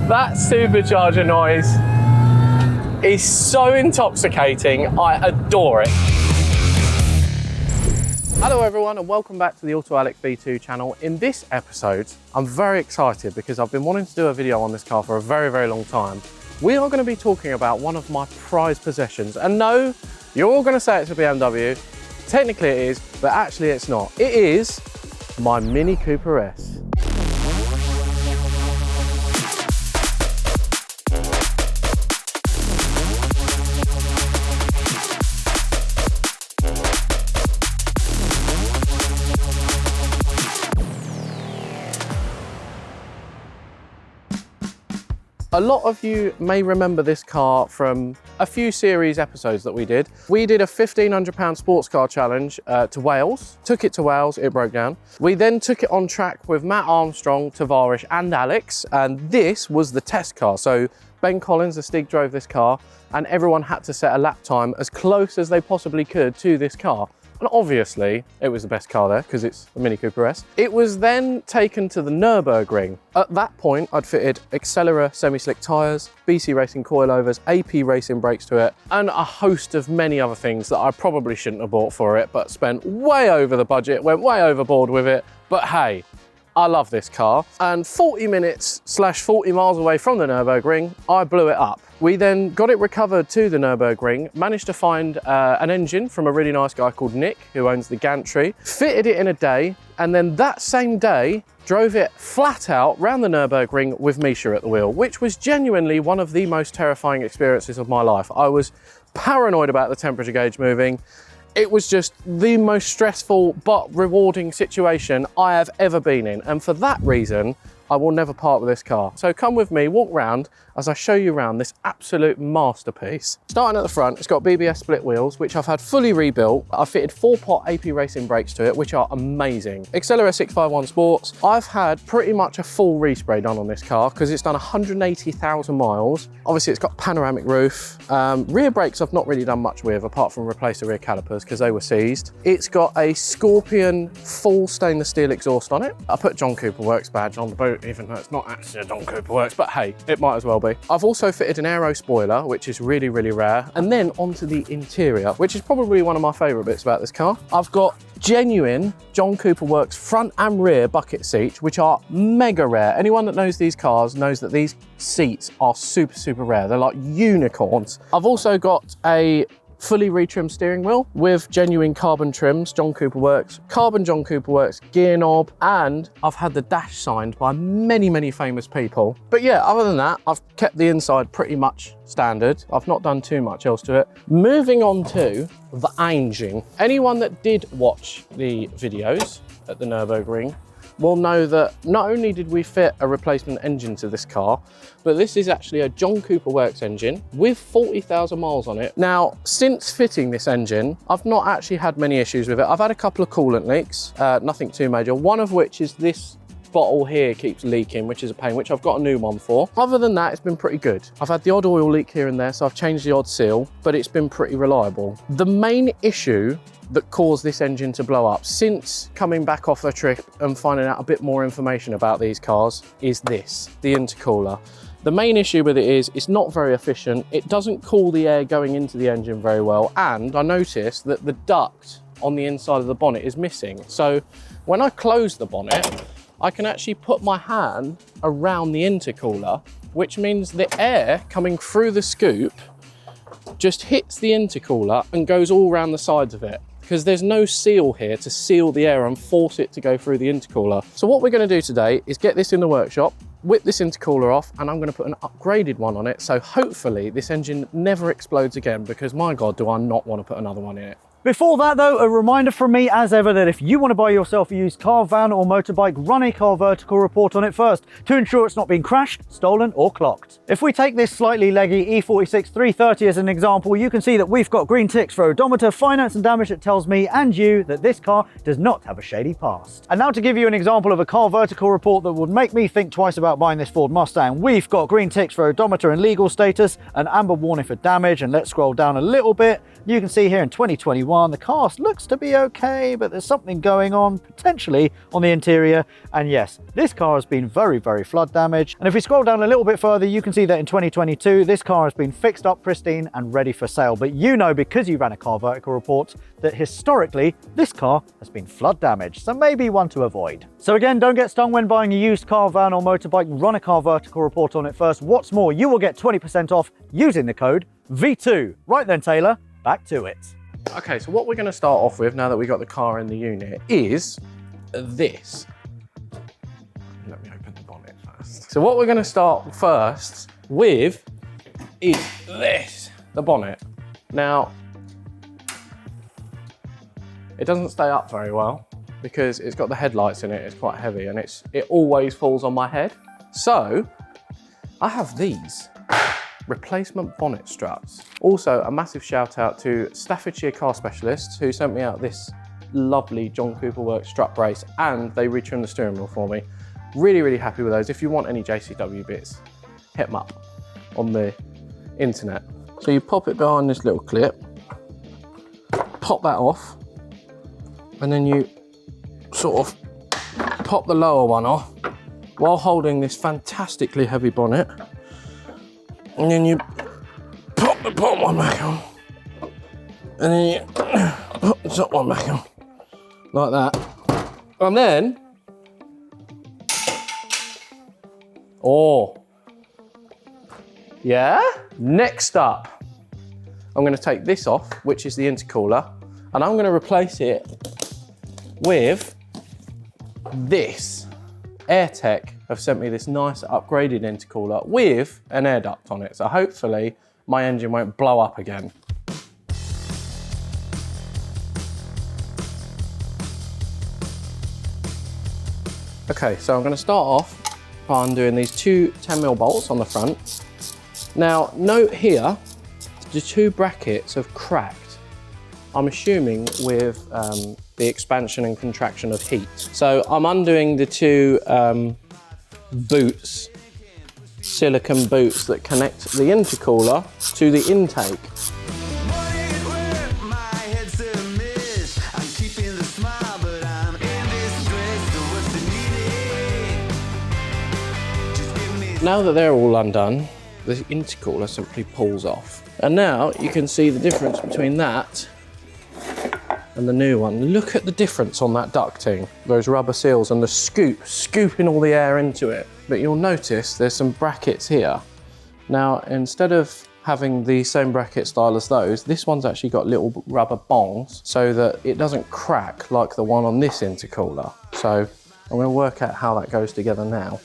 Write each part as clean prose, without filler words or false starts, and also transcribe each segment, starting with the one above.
That supercharger noise is so intoxicating. I adore it. Hello everyone and welcome back to the Auto Alex V2 channel. In this episode, I'm very excited because I've been wanting to do a video on this car for a very, very long time. We are going to be talking about one of my prized possessions. And no, you're all going to say it's a BMW. Technically it is, but actually it's not. It is my Mini Cooper S. A lot of you may remember this car from a few series episodes that we did. We did a £1,500 sports car challenge to Wales, took it to Wales, it broke down. We then took it on track with Matt Armstrong, Tavares and Alex, and this was the test car. So Ben Collins, the Stig, drove this car and everyone had to set a lap time as close as they possibly could to this car. And obviously, it was the best car there because it's a Mini Cooper S. It was then taken to the Nürburgring. At that point, I'd fitted Accelera semi-slick tyres, BC Racing coilovers, AP Racing brakes to it, and a host of many other things that I probably shouldn't have bought for it, but spent way over the budget, went way overboard with it. But hey, I love this car. And 40 minutes / 40 miles away from the Nürburgring, I blew it up. We then got it recovered to the Nürburgring, managed to find an engine from a really nice guy called Nick, who owns the Gantry, fitted it in a day, and then that same day, drove it flat out round the Nürburgring with Misha at the wheel, which was genuinely one of the most terrifying experiences of my life. I was paranoid about the temperature gauge moving. It was just the most stressful but rewarding situation I have ever been in. And for that reason, I will never part with this car. So come with me, walk round as I show you around this absolute masterpiece. Starting at the front, it's got BBS split wheels, which I've had fully rebuilt. I've fitted 4-pot AP Racing brakes to it, which are amazing. Accelera 651 Sports. I've had pretty much a full respray done on this car because it's done 180,000 miles. Obviously, it's got panoramic roof. Rear brakes I've not really done much with, apart from replace the rear calipers because they were seized. It's got a Scorpion full stainless steel exhaust on it. I put John Cooper Works badge on the boot, even though it's not actually a John Cooper Works, but hey, it might as well be. I've also fitted an aero spoiler, which is really, really rare. And then onto the interior, which is probably one of my favorite bits about this car. I've got genuine John Cooper Works front and rear bucket seats, which are mega rare. Anyone that knows these cars knows that these seats are super, super rare. They're like unicorns. I've also got a fully retrimmed steering wheel with genuine carbon trims, John Cooper Works, carbon John Cooper Works gear knob, and I've had the dash signed by many, many famous people. But yeah, other than that, I've kept the inside pretty much standard. I've not done too much else to it. Moving on to the engine. Anyone that did watch the videos at the Nürburgring will know that not only did we fit a replacement engine to this car, but this is actually a John Cooper Works engine with 40,000 miles on it. Now, since fitting this engine, I've not actually had many issues with it. I've had a couple of coolant leaks, nothing too major, one of which is this bottle here keeps leaking, which is a pain, which I've got a new one for. Other than that, it's been pretty good. I've had the odd oil leak here and there, so I've changed the odd seal, but it's been pretty reliable. The main issue that caused this engine to blow up since coming back off the trip and finding out a bit more information about these cars is this, the intercooler. The main issue with it is it's not very efficient. It doesn't cool the air going into the engine very well. And I noticed that the duct on the inside of the bonnet is missing. So when I close the bonnet, I can actually put my hand around the intercooler, which means the air coming through the scoop just hits the intercooler and goes all around the sides of it, because there's no seal here to seal the air and force it to go through the intercooler. So what we're going to do today is get this in the workshop, whip this intercooler off, and I'm going to put an upgraded one on it, so hopefully this engine never explodes again, because my God, do I not want to put another one in it. Before that though, a reminder from me as ever that if you want to buy yourself a used car, van or motorbike, run a car vertical report on it first to ensure it's not been crashed, stolen or clocked. If we take this slightly leggy E46 330 as an example, you can see that we've got green ticks for odometer, finance and damage that tells me and you that this car does not have a shady past. And now to give you an example of a car vertical report that would make me think twice about buying this Ford Mustang, we've got green ticks for odometer and legal status, an amber warning for damage, and let's scroll down a little bit. You can see here in 2021 one. The cast looks to be okay, but there's something going on, potentially on the interior. And yes, this car has been very, very flood damaged. And if we scroll down a little bit further, you can see that in 2022, this car has been fixed up pristine and ready for sale. But you know, because you ran a car vertical report, that historically, this car has been flood damaged. So maybe one to avoid. So again, don't get stung when buying a used car, van or motorbike. Run a car vertical report on it first. What's more, you will get 20% off using the code V2. Right then, Taylor, back to it. Okay, so what we're going to start off with now that we got the car in the unit is this. Let me open the bonnet first. So what we're going to start first with is this, the bonnet. Now, it doesn't stay up very well because it's got the headlights in it, it's quite heavy, and it always falls on my head. So I have these replacement bonnet struts. Also, a massive shout out to Staffordshire Car Specialists who sent me out this lovely John Cooper Works strut brace, and they retrimmed the steering wheel for me. Really, really happy with those. If you want any JCW bits, hit them up on the internet. So you pop it behind this little clip, pop that off, and then you sort of pop the lower one off while holding this fantastically heavy bonnet. And then you pop the bottom one back on. And then you pop the top one back on. Like that. And then, yeah? Next up, I'm gonna take this off, which is the intercooler, and I'm gonna replace it with this. AirTech have sent me this nice upgraded intercooler with an air duct on it. So hopefully my engine won't blow up again. Okay, so I'm gonna start off by undoing these two 10mm bolts on the front. Now, note here, the two brackets have cracked. I'm assuming with the expansion and contraction of heat. So I'm undoing the two boots, silicone boots that connect the intercooler to the intake. Now that they're all undone, the intercooler simply pulls off. And now you can see the difference between that and the new one. Look at the difference on that ducting, those rubber seals and the scooping all the air into it. But you'll notice there's some brackets here. Now, instead of having the same bracket style as those, this one's actually got little rubber bongs so that it doesn't crack like the one on this intercooler. So I'm gonna work out how that goes together now.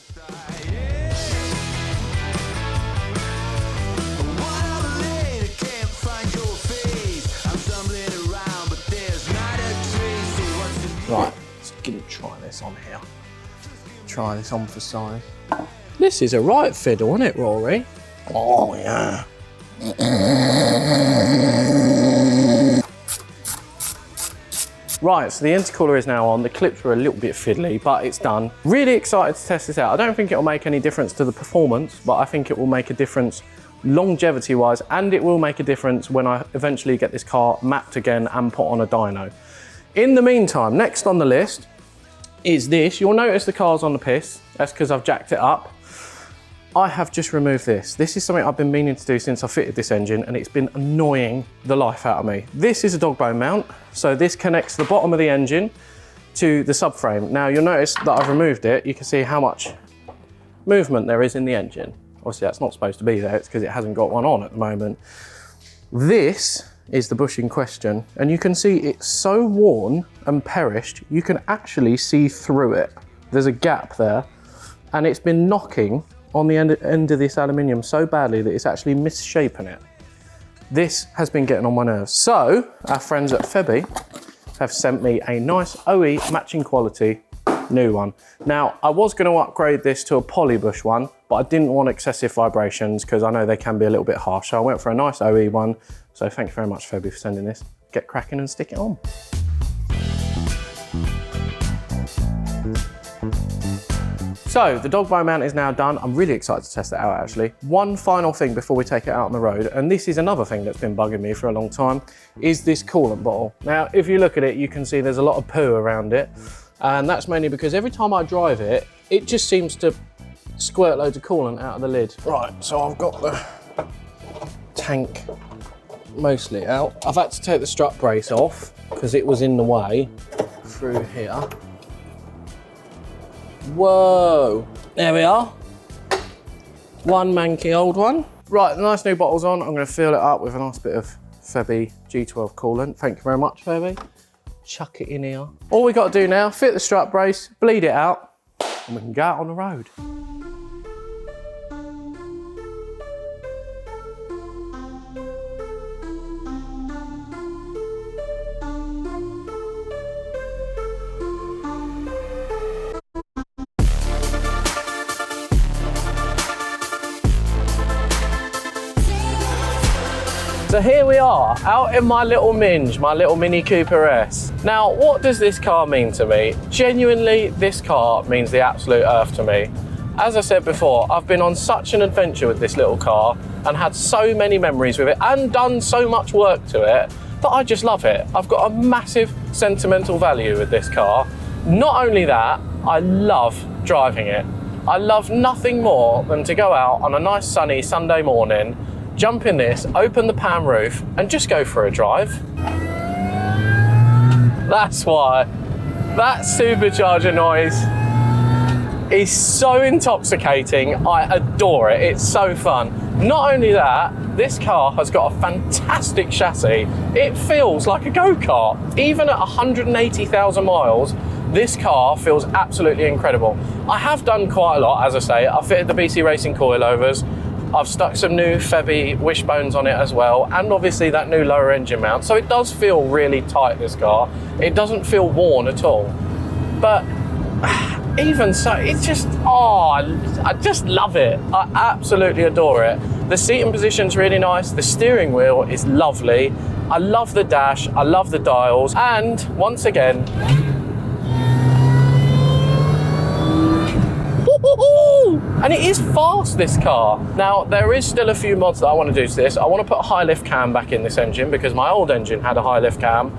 Right, let's try this on here. Try this on for size. This is a right fiddle, isn't it, Rory? Oh, yeah. Right, so the intercooler is now on. The clips were a little bit fiddly, but it's done. Really excited to test this out. I don't think it'll make any difference to the performance, but I think it will make a difference longevity-wise, and it will make a difference when I eventually get this car mapped again and put on a dyno. In the meantime, next on the list is this. You'll notice the car's on the piss. That's because I've jacked it up. I have just removed this. This is something I've been meaning to do since I fitted this engine, and it's been annoying the life out of me. This is a dog bone mount. So this connects the bottom of the engine to the subframe. Now you'll notice that I've removed it. You can see how much movement there is in the engine. Obviously that's not supposed to be there. It's because it hasn't got one on at the moment. This is the bush in question, and you can see it's so worn and perished, you can actually see through it. There's a gap there, and it's been knocking on the end of this aluminium so badly that it's actually misshapen it. This has been getting on my nerves. So our friends at Febby have sent me a nice OE matching quality new one. Now, I was going to upgrade this to a polybush one, but I didn't want excessive vibrations because I know they can be a little bit harsh. So I went for a nice OE one. So thank you very much, Febby, for sending this. Get cracking and stick it on. So the dog bone mount is now done. I'm really excited to test it out actually. One final thing before we take it out on the road, and this is another thing that's been bugging me for a long time, is this coolant bottle. Now, if you look at it, you can see there's a lot of poo around it. And that's mainly because every time I drive it, it just seems to squirt loads of coolant out of the lid. Right, so I've got the tank mostly out. I've had to take the strut brace off because it was in the way through here. Whoa, there we are. One manky old one. Right, the nice new bottle's on. I'm gonna fill it up with a nice bit of Febby G12 coolant. Thank you very much, Febby. Chuck it in here. All we got to do now, fit the strut brace, bleed it out, and we can go out on the road. So here we are, out in my little Minge, my little Mini Cooper S. Now, what does this car mean to me? Genuinely, this car means the absolute earth to me. As I said before, I've been on such an adventure with this little car and had so many memories with it and done so much work to it that I just love it. I've got a massive sentimental value with this car. Not only that, I love driving it. I love nothing more than to go out on a nice sunny Sunday morning, jump in this, open the pan roof, and just go for a drive. That's why. That supercharger noise is so intoxicating. I adore it. It's so fun. Not only that, this car has got a fantastic chassis. It feels like a go-kart. Even at 180,000 miles, this car feels absolutely incredible. I have done quite a lot, as I say. I fitted the BC Racing coilovers. I've stuck some new Febby wishbones on it as well, and obviously that new lower engine mount. So it does feel really tight, this car. It doesn't feel worn at all. But even so, it's just, I just love it. I absolutely adore it. The seating position's really nice. The steering wheel is lovely. I love the dash. I love the dials. And once again, and it is fast, this car. Now, there is still a few mods that I want to do to this. I want to put a high lift cam back in this engine because my old engine had a high lift cam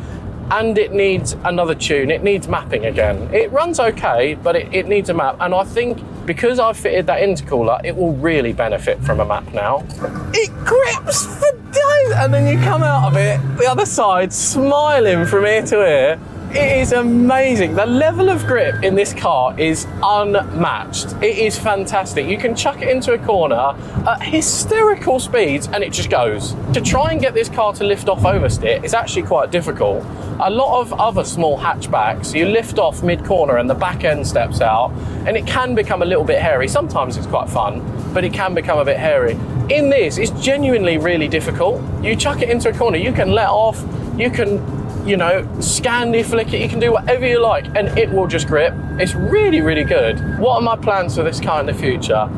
and it needs another tune. It needs mapping again. It runs okay, but it needs a map. And I think because I've fitted that intercooler, it will really benefit from a map now. It grips for days, and then you come out of it, the other side, smiling from ear to ear. It is amazing. The level of grip in this car is unmatched. It is fantastic. You can chuck it into a corner at hysterical speeds and it just goes. To try and get this car to lift off oversteer is actually quite difficult. A lot of other small hatchbacks, you lift off mid-corner and the back end steps out, and it can become a little bit hairy. Sometimes it's quite fun, but it can become a bit hairy. In this, it's genuinely really difficult. You chuck it into a corner, you can let off, you can, you know, scandy flick it, you can do whatever you like and it will just grip. It's really, really good. What are my plans for this car in the future?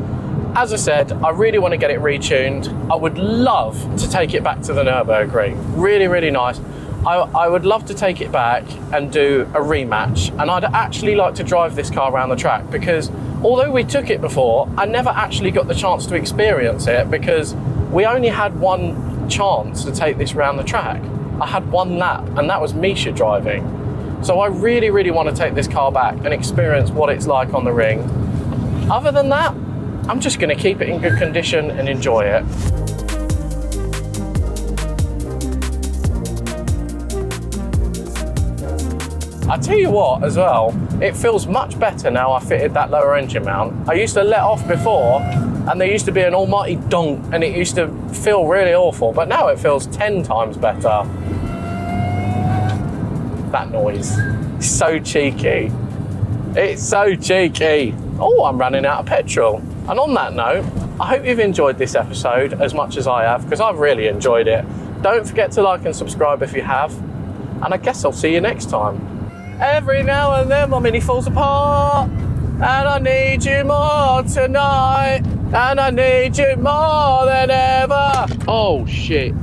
As I said, I really want to get it retuned. I would love to take it back to the Nürburgring. Really, really nice. I would love to take it back and do a rematch, and I'd actually like to drive this car around the track because although we took it before, I never actually got the chance to experience it because we only had one chance to take this around the track. I had one lap and that was Misha driving. So I really, really want to take this car back and experience what it's like on the ring. Other than that, I'm just going to keep it in good condition and enjoy it. I tell you what as well, it feels much better now I fitted that lower engine mount. I used to let off before and there used to be an almighty donk and it used to feel really awful, but now it feels 10 times better. That noise, it's so cheeky. It's so cheeky. Oh, I'm running out of petrol. And on that note, I hope you've enjoyed this episode as much as I have, because I've really enjoyed it. Don't forget to like and subscribe if you have, and I guess I'll see you next time. Every now and then my Mini falls apart, and I need you more tonight, and I need you more than ever. Oh shit.